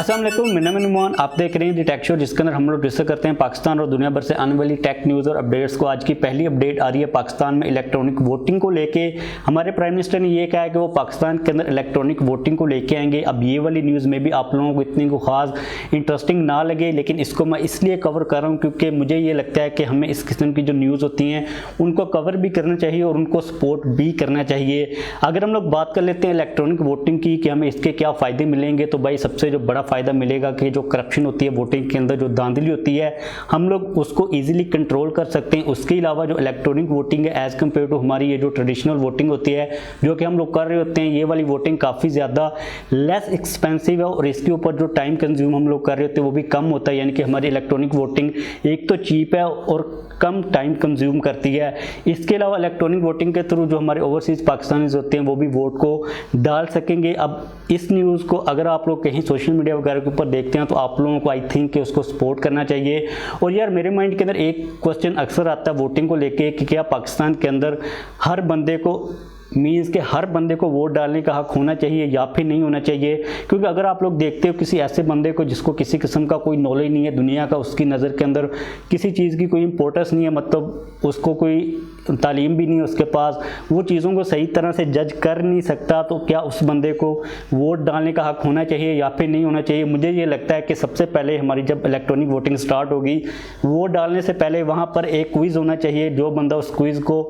अस्सलाम वालेकुम, मेरा नाम है नुमान। आप देख रहे हैं दी टेक शो, जिसके अंदर हम लोग डिस्कस करते हैं पाकिस्तान और दुनिया भर से आने वाली टेक न्यूज़ और अपडेट्स को। आज की पहली अपडेट आ रही है पाकिस्तान में इलेक्ट्रॉनिक वोटिंग को लेके। हमारे प्राइम मिनिस्टर ने ये कहा है कि वो पाकिस्तान के अंदर इलेक्ट्रॉनिक वोटिंग को लेके आएंगे। अब ये वाली न्यूज़ में भी आप लोगों को इतनी को खास इंटरेस्टिंग ना लगे, लेकिन इसको मैं इसलिए कवर कर रहा हूँ क्योंकि मुझे ये लगता है कि हमें इस किस्म की जो न्यूज़ होती हैं उनको कवर भी करना चाहिए और उनको सपोर्ट भी करना चाहिए। अगर हम लोग बात कर लेते हैं इलेक्ट्रॉनिक वोटिंग की कि हमें इसके क्या फ़ायदे मिलेंगे, तो भाई सबसे जो बड़ा फ़ायदा मिलेगा कि जो करप्शन होती है वोटिंग के अंदर, जो धांधली होती है, हम लोग उसको इजीली कंट्रोल कर सकते हैं। उसके अलावा जो इलेक्ट्रॉनिक वोटिंग है एज़ कम्पेयर टू हमारी ये जो ट्रेडिशनल वोटिंग होती है जो कि हम लोग कर रहे होते हैं, ये वाली वोटिंग काफ़ी ज़्यादा लेस एक्सपेंसिव है और इसके ऊपर जो टाइम कंज्यूम हम लोग कर रहे होते हैं वो भी कम होता है। यानी कि हमारी इलेक्ट्रॉनिक वोटिंग एक तो चीप है और कम टाइम कंज्यूम करती है। इसके अलावा इलेक्ट्रॉनिक वोटिंग के थ्रू जो हमारे ओवरसीज़ पाकिस्तानीज होते हैं वो भी वोट को डाल सकेंगे। अब इस न्यूज़ को अगर आप लोग कहीं सोशल मीडिया वगैरह के ऊपर देखते हैं तो आप लोगों को आई थिंक कि उसको सपोर्ट करना चाहिए। और यार मेरे माइंड के अंदर एक क्वेश्चन अक्सर आता है वोटिंग को लेके कि क्या पाकिस्तान के अंदर हर बंदे को मीन्स के हर बंदे को वोट डालने का हक होना चाहिए या फिर नहीं होना चाहिए। क्योंकि अगर आप लोग देखते हो किसी ऐसे बंदे को जिसको किसी किस्म का कोई नॉलेज नहीं है दुनिया का, उसकी नज़र के अंदर किसी चीज़ की कोई इंपॉर्टेंस नहीं है, मतलब उसको कोई तालीम भी नहीं है उसके पास, वो चीज़ों को सही तरह से जज कर नहीं सकता, तो क्या उस बंदे को वोट डालने का हक होना चाहिए या फिर नहीं होना चाहिए? मुझे ये लगता है कि सबसे पहले हमारी जब इलेक्ट्रॉनिक वोटिंग स्टार्ट होगी, वोट डालने से पहले वहाँ पर एक क्विज़ होना चाहिए। जो बंदा उस क्विज़ को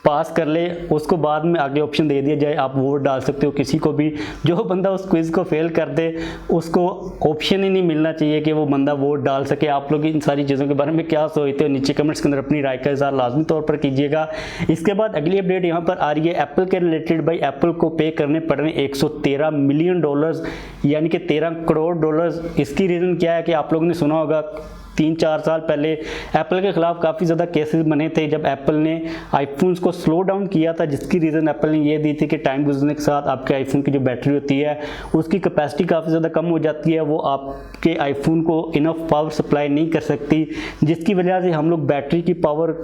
पास कर ले उसको बाद में आगे ऑप्शन दे दिया जाए, आप वोट डाल सकते हो किसी को भी। जो बंदा उस क्विज़ को फेल कर दे उसको ऑप्शन ही नहीं मिलना चाहिए कि वो बंदा वोट डाल सके। आप लोग इन सारी चीज़ों के बारे में क्या सोचते हो? नीचे कमेंट्स के अंदर अपनी राय का इज़हार लाजमी तौर पर कीजिएगा। इसके बाद अगली अपडेट यहाँ पर आ रही है एप्पल के रिलेटेड। भाई एप्पल को पे करने पड़ रहे हैं $113 मिलियन, यानी कि $13 करोड़। इसकी रीज़न क्या है कि आप लोगों ने सुना होगा 3-4 साल पहले एप्पल के खिलाफ काफ़ी ज़्यादा केसेस बने थे जब एप्पल ने आईफोन्स को स्लो डाउन किया था, जिसकी रीज़न एप्पल ने ये दी थी कि टाइम गुजरने के साथ आपके आईफोन की जो बैटरी होती है उसकी कैपेसिटी काफ़ी ज़्यादा कम हो जाती है, वो आपके आईफोन को इनफ पावर सप्लाई नहीं कर सकती, जिसकी वजह से हम लोग बैटरी की पावर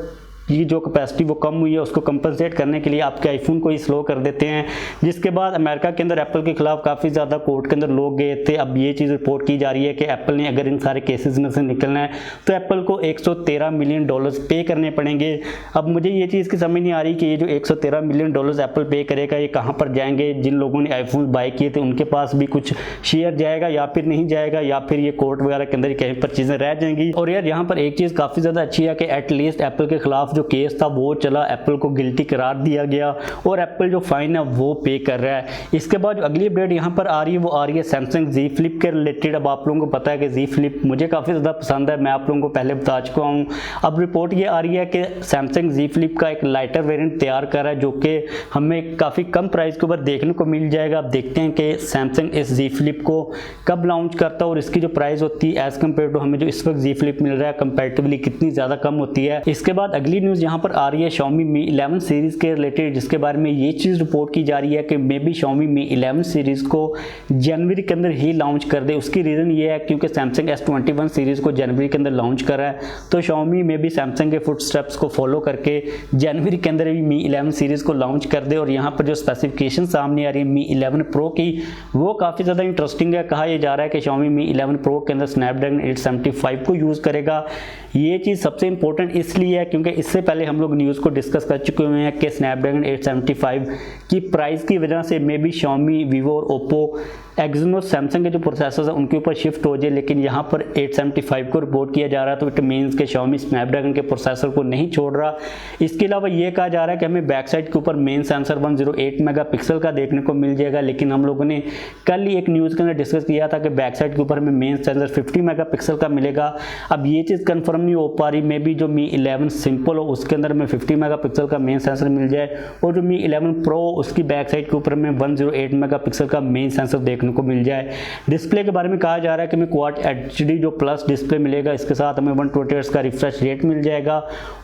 ये जो कैपेसिटी वो कम हुई है उसको कंपनसेट करने के लिए आपके आईफोन को ही स्लो कर देते हैं। जिसके बाद अमेरिका के अंदर एप्पल के खिलाफ काफ़ी ज़्यादा कोर्ट के अंदर लोग गए थे। अब ये चीज़ रिपोर्ट की जा रही है कि एप्पल ने अगर इन सारे केसेस में से निकलना है तो एप्पल को $113 मिलियन पे करने पड़ेंगे। अब मुझे ये चीज़ की समझ नहीं आ रही कि ये जो $113 मिलियन एप्पल पे करेगा ये कहाँ पर जाएंगे? जिन लोगों ने आईफोन बाय किए थे उनके पास भी कुछ शेयर जाएगा या फिर नहीं जाएगा, या फिर ये कोर्ट वगैरह के अंदर कहीं पर चीज़ें रह जाएंगी? और यार यहाँ पर एक चीज़ काफ़ी ज़्यादा अच्छी है कि एटलीस्ट एप्पल के खिलाफ जो केस था वो चला, एप्पल को गिल्टी करार दिया गया और एप्पल जो फाइन है वो पे कर रहा है। इसके बाद जो अगली अपडेट यहाँ पर आ रही है वो आ रही है सैमसंग Z Flip के रिलेटेड। अब आप लोगों को पता है कि Z Flip मुझे काफ़ी ज़्यादा पसंद है, मैं आप लोगों को पहले बता चुका हूँ। अब रिपोर्ट ये आ रही है कि सैमसंग Z Flip का एक लाइटर वेरिएंट तैयार कर रहा है जो कि हमें काफ़ी कम प्राइस के ऊपर देखने को मिल जाएगा। अब देखते हैं कि सैमसंग इस Z Flip को कब लॉन्च करता है और इसकी जो प्राइस होती है एज़ कम्पेयर टू हमें जो इस वक्त Z Flip मिल रहा है कंपेरेटिवली कितनी ज़्यादा कम होती है। इसके बाद अगली न्यूज़ यहाँ पर आ रही है Xiaomi Mi 11 सीरीज़ के रिलेटेड, जिसके बारे में ये चीज़ रिपोर्ट की जा रही है कि may be Xiaomi Mi 11 series को जनवरी के अंदर ही लॉन्च कर दे। उसकी रीज़न ये है क्योंकि Samsung S21 सीरीज़ को जनवरी के अंदर लॉन्च कर रहा है, तो Xiaomi में भी Samsung के फुट स्टेप्स को फॉलो करके जनवरी के अंदर भी Mi 11 सीरीज़ को लॉन्च कर दे। और यहाँ पर जो स्पेसिफिकेशन सामने आ रही है Mi 11 Pro की वो काफ़ी ज़्यादा इंटरेस्टिंग है। कहा यह जा रहा है कि Xiaomi Mi 11 Pro के अंदर स्नैपड्रैगन 875 को यूज़ करेगा। ये चीज़ सबसे इंपॉर्टेंट इसलिए है क्योंकि इससे पहले हम लोग न्यूज़ को डिस्कस कर चुके हुए हैं कि स्नैपड्रैगन 875 की प्राइस की वजह से मे बी Xiaomi, Vivo और Oppo, एक्सिनोस, सैमसंग के जो प्रोसेसर्स हैं उनके ऊपर शिफ्ट हो जाए, लेकिन यहाँ पर 875 को रिपोर्ट किया जा रहा है, तो इट मीन्स के Xiaomi स्नैपड्रैगन के प्रोसेसर को नहीं छोड़ रहा। इसके अलावा ये कहा जा रहा है कि हमें बैक साइड के ऊपर मेन सेंसर 108 मेगापिक्सल का देखने को मिल जाएगा, लेकिन हम लोगों ने कल ही एक न्यूज़ के अंदर डिस्कस किया था कि बैक साइड के ऊपर हमें मेन सेंसर 50 मेगापिक्सल का मिलेगा। अब ये चीज़ कन्फर्म नहीं हो पा रही, मे बी जो Mi 11 सिंपल हो उसके अंदर हमें 50 मेगापिक्सल का मेन सेंसर मिल जाए और जो Mi 11 Pro उसकी बैक साइड के ऊपर हमें 108 मेगापिक्सल का मेन सेंसर देखने को मिल जाए। डिस्प्ले के बारे में कहा जा रहा है कि हमें क्वाड HD जो प्लस डिस्प्ले मिलेगा, इसके साथ हमें 120 हर्ट्ज का रिफ्रेश रेट मिल जाएगा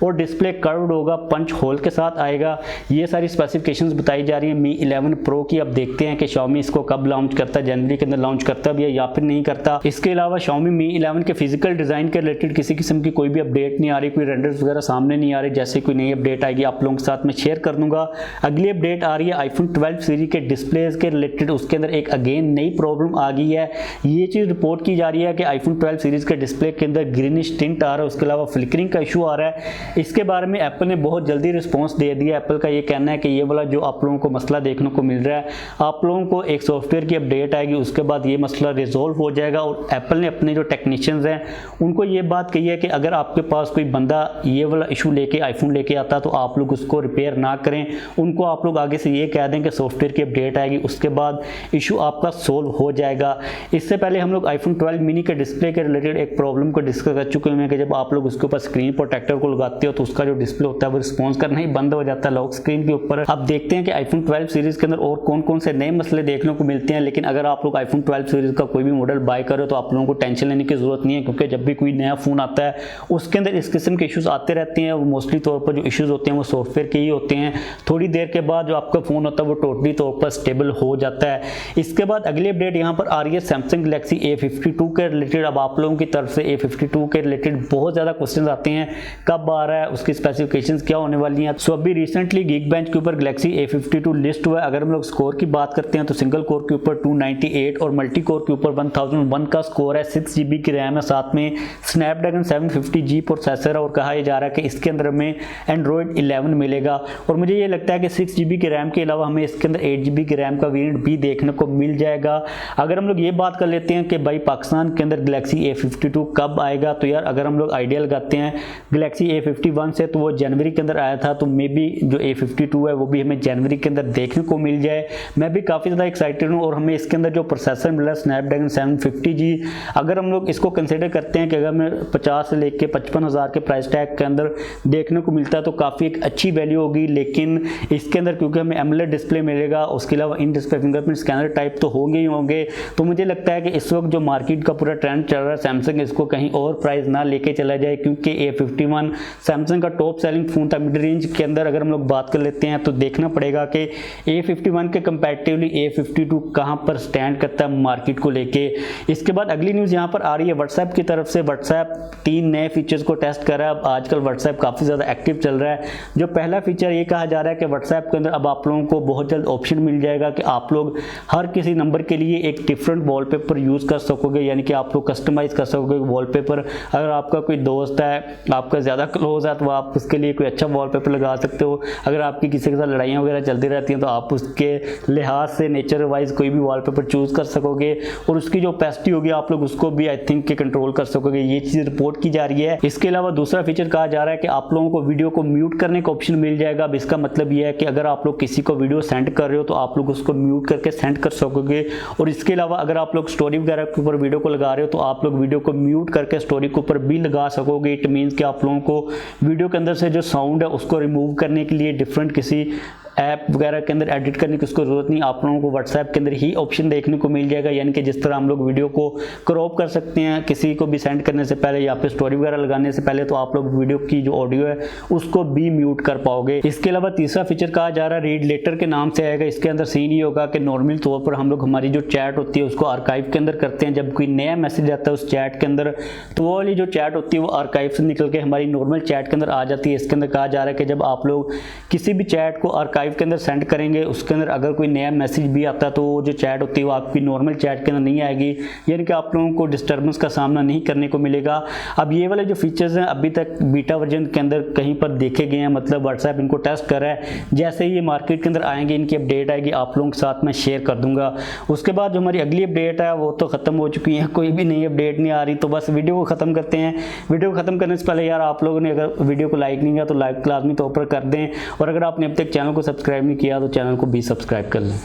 और डिस्प्ले कर्व्ड होगा, पंच होल के साथ आएगा। ये सारी स्पेसिफिकेशंस बताई जा रही है Mi 11 Pro की। अब देखते हैं कि Xiaomi इसको कब लॉन्च करता है, जनवरी के अंदर लॉन्च करता भी है या फिर नहीं करता। इसके अलावा Xiaomi Mi 11 के फिजिकल डिज़ाइन के रिलेटेड किसी किस्म की कोई भी अपडेट नहीं आ रही, कोई रेंडर्स वगैरह सामने नहीं आ रही। जैसे कोई नई अपडेट आएगी आप लोगों के साथ में शेयर कर दूंगा। अगली अपडेट आ रही है iPhone 12 सीरीज के डिस्प्लेज के रिलेटेड। उसके अंदर एक अगेन नई प्रॉब्लम आ गई है। ये चीज़ रिपोर्ट की जा रही है कि आईफोन 12 सीरीज़ के डिस्प्ले के अंदर ग्रीनिश टिंट आ रहा है, उसके अलावा फ्लिकरिंग का इशू आ रहा है। इसके बारे में एप्पल ने बहुत जल्दी रिस्पॉन्स दे दिया। एप्पल का ये कहना है कि ये वाला जो आप लोगों को मसला देखने को मिल रहा है, आप लोगों को एक सॉफ्टवेयर की अपडेट आएगी, उसके बाद ये मसला रिजॉल्व हो जाएगा। और एप्पल ने अपने जो टेक्नीशियंस हैं उनको ये बात कही है कि अगर आपके पास कोई बंदा ये वाला इशू लेके आईफोन लेके आता तो आप लोग उसको रिपेयर ना करें, उनको आप लोग आगे से ये कह दें कि सॉफ्टवेयर की अपडेट आएगी, उसके बाद इशू आपका सोल्व हो जाएगा। इससे पहले हम लोग आईफोन 12 मिनी के डिस्प्ले के रिलेटेड एक प्रॉब्लम को डिस्कस कर चुके हैं कि जब आप लोग उसके ऊपर स्क्रीन प्रोटेक्टर को लगाते हो तो उसका जो डिस्प्ले होता है वो रिस्पॉन्स करना ही बंद हो जाता है लॉक स्क्रीन के ऊपर। अब देखते हैं कि आईफोन 12 सीरीज के अंदर और कौन कौन से नए मसले देखने को मिलते हैं। लेकिन अगर आप लोग आईफोन 12 सीरीज का कोई भी मॉडल बाय करो तो आप लोगों को टेंशन लेने की जरूरत नहीं है, क्योंकि जब भी कोई नया फोन आता है उसके अंदर इस किस्म के इश्यूज आते रहते हैं। मोस्टली तौर पर जो इश्यूज होते हैं वो सॉफ्टवेयर के ही होते हैं। थोड़ी देर के बाद जो आपका फोन होता है वो टोटली तौर पर स्टेबल हो जाता है। इसके बाद अगली अपडेट यहाँ पर आ रही है सैमसंग गैलेक्सी A52 के रिलेटेड। अब आप लोगों की तरफ से A52 के रिलेटेड बहुत ज्यादा क्वेश्चन आते हैं, कब आ रहा है, उसकी स्पेसिफिकेशंस क्या होने वाली हैं। सो अभी रिसेंटली गीक बेंच के ऊपर गैलेक्सी A52 लिस्ट हुआ है। अगर हम लोग स्कोर की बात करते हैं तो सिंगल कोर के ऊपर 298 और मल्टी कोर के ऊपर 1001 का स्कोर है। 6 GB की रैम है, साथ में स्नैपड्रैगन 750G प्रोसेसर है और कहा यह जा रहा है कि इसके अंदर हमें एंड्रॉइड 11 मिलेगा। और मुझे ये लगता है कि 6 GB की रैम के अलावा हमें इसके अंदर 8 GB की रैम का वेरिएंट भी देखने को मिल जाएगा। अगर हम लोग ये बात कर लेते हैं कि भाई पाकिस्तान के अंदर गैलेक्सी A52 कब आएगा, तो यार अगर हम लोग आइडिया लगाते हैं गैलेक्सी A51 से तो वो जनवरी के अंदर आया था, तो मे बी जो A52 है वो भी हमें जनवरी के अंदर देखने को मिल जाए। मैं भी काफ़ी ज़्यादा एक्साइटेड हूँ। और हमें इसके अंदर जो प्रोसेसर मिला स्नैपड्रैगन 750G, अगर हम लोग इसको कंसिडर करते हैं कि अगर हमें 50 से लेके 55,000 के प्राइस टैग के अंदर देखने को मिलता है तो काफ़ी एक अच्छी वैल्यू होगी। लेकिन इसके अंदर क्योंकि हमें एमोलेड डिस्प्ले मिलेगा, उसके अलावा in display fingerprint scanner type तो होंगे ही होंगे, तो मुझे लगता है कि इस वक्त जो मार्केट का पूरा ट्रेंड चल रहा है सैमसंग इसको कहीं और प्राइस ना लेके चला जाए, क्योंकि A51 सैमसंग का टॉप सेलिंग फोन था मिड रेंज के अंदर। अगर हम लोग बात कर लेते हैं तो देखना पड़ेगा कि A51 के कंपैरेटिवली A52 कहां पर स्टैंड करता है मार्केट को लेके। इसके बाद अगली न्यूज़ यहां पर आ रही है व्हाट्सएप की तरफ से। व्हाट्सएप 3 नए फीचर्स को टेस्ट कर रहा है। अब आजकल व्हाट्सएप काफ़ी ज़्यादा एक्टिव चल रहा है। जो पहला फीचर ये कहा जा रहा है कि व्हाट्सएप के अंदर अब आप लोगों को बहुत जल्द ऑप्शन मिल जाएगा कि आप लोग हर किसी नंबर के लिए एक डिफरेंट वॉलपेपर यूज़ कर सकोगे, यानी कि आप लोग कस्टमाइज़ कर सकोगे वॉलपेपर। अगर आपका कोई दोस्त है, आपका ज़्यादा क्लोज है, तो आप उसके लिए कोई अच्छा वॉलपेपर लगा सकते हो। अगर आपकी किसी के साथ लड़ाइयाँ वगैरह चलती रहती हैं तो आप उसके लिहाज से नेचर वाइज कोई भी वॉलपेपर चूज़ कर सकोगे और उसकी जो ओपेसिटी होगी आप लोग उसको भी आई थिंक के कंट्रोल कर सकोगे। ये चीज़ रिपोर्ट की जा रही है। इसके अलावा दूसरा फीचर कहा जा रहा है कि आप लोगों को वीडियो को म्यूट करने का ऑप्शन मिल जाएगा। अब इसका मतलब ये है कि अगर आप लोग किसी को वीडियो सेंड कर रहे हो तो आप लोग उसको म्यूट करके सेंड कर सकोगे। और इसके अलावा अगर आप लोग स्टोरी वगैरह के ऊपर वीडियो को लगा रहे हो तो आप लोग वीडियो को म्यूट करके स्टोरी के ऊपर भी लगा सकोगे। इट मीन्स कि आप लोगों को वीडियो के अंदर से जो साउंड है उसको रिमूव करने के लिए डिफरेंट किसी ऐप वगैरह के अंदर एडिट करने की उसको जरूरत नहीं, आप लोगों को व्हाट्सएप के अंदर ही ऑप्शन देखने को मिल जाएगा। यानी कि जिस तरह हम लोग वीडियो को क्रॉप कर सकते हैं किसी को भी सेंड करने से पहले या फिर स्टोरी वगैरह लगाने से पहले, तो आप लोग वीडियो की जो ऑडियो है उसको भी म्यूट कर पाओगे। इसके अलावा तीसरा फीचर कहा जा रहा है रीड लेटर के नाम से आएगा। इसके अंदर सीन ये होगा कि नॉर्मल तौर पर हम लोग हमारी जो चैट होती है उसको आर्काइव के अंदर करते हैं। जब कोई नया मैसेज आता है उस चैट के अंदर तो वो वाली जो चैट होती है वो आर्काइव से निकल के हमारी नॉर्मल चैट के अंदर आ जाती है। इसके अंदर कहा जा रहा है कि जब आप लोग किसी भी चैट को आर्काइव के अंदर सेंड करेंगे उसके अंदर अगर कोई नया मैसेज भी आता है तो जो चैट होती है वो आपकी नॉर्मल चैट के अंदर नहीं आएगी, यानी कि आप लोगों को डिस्टर्बेंस का सामना नहीं करने को मिलेगा। अब ये वाले जो फीचर्स हैं अभी तक बीटा वर्जन के अंदर कहीं पर देखे गए हैं, मतलब व्हाट्सएप इनको टेस्ट कर रहा है। जैसे ही ये मार्केट के अंदर आएंगे इनकी अपडेट आएगी आप लोगों के साथ मैं शेयर कर दूंगा। उसके बाद जो हमारी अगली अपडेट है वो तो खत्म हो चुकी है, कोई भी नई अपडेट नहीं आ रही, तो बस वीडियो को खत्म करते हैं। वीडियो को खत्म करने से पहले यार आप लोगों ने अगर वीडियो को लाइक नहीं किया तो लाइक लाजमी तौर पर कर दें, और अगर आपने अब तक चैनल को सब्सक्राइब नहीं किया तो चैनल को भी सब्सक्राइब कर लें।